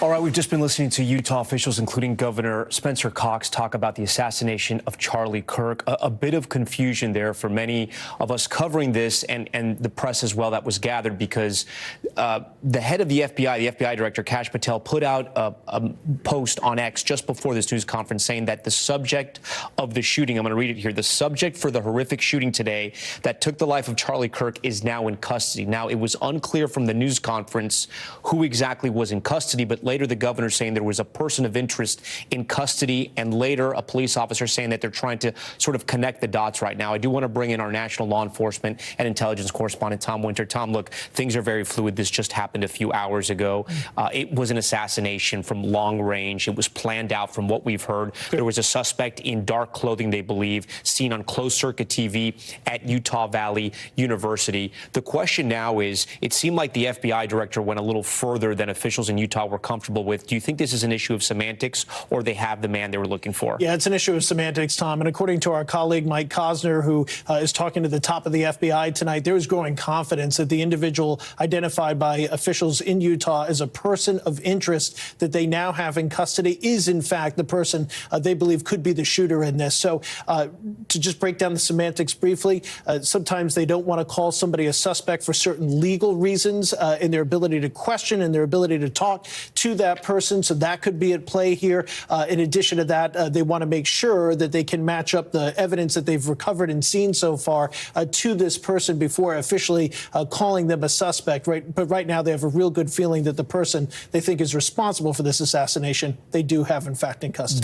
All right, we've just been listening to Utah officials, including Governor Spencer Cox, talk about the assassination of Charlie Kirk. A bit of confusion there for many of us covering this and the press as well that was gathered because the head of the FBI director, Kash Patel, put out a post on X just before this news conference saying that the subject of the shooting, I'm going to read it here, the subject for the horrific shooting today that took the life of Charlie Kirk is now in custody. Now, it was unclear from the news conference who exactly was in custody, but later the governor saying there was a person of interest in custody, and later a police officer saying that they're trying to sort of connect the dots right now. I do want to bring in our national law enforcement and intelligence correspondent, Tom Winter. Tom, look, things are very fluid. This just happened a few hours ago. It was an assassination from long range. It was planned out from what we've heard. There was a suspect in dark clothing, they believe, seen on closed-circuit TV at Utah Valley University. The question now is, it seemed like the FBI director went a little further than officials in Utah were comfortable with. Do you think this is an issue of semantics, or they have the man they were looking for? Yeah, it's an issue of semantics, Tom. And according to our colleague Mike Cosner, who is talking to the top of the FBI tonight, there is growing confidence that the individual identified by officials in Utah as a person of interest that they now have in custody is, in fact, the person they believe could be the shooter in this. So to just break down the semantics briefly, sometimes they don't want to call somebody a suspect for certain legal reasons in their ability to question and their ability to talk to that person. So that could be at play here. In addition to that, they want to make sure that they can match up the evidence that they've recovered and seen so far to this person before officially calling them a suspect. Right? But right now they have a real good feeling that the person they think is responsible for this assassination, they do have, in fact, in custody.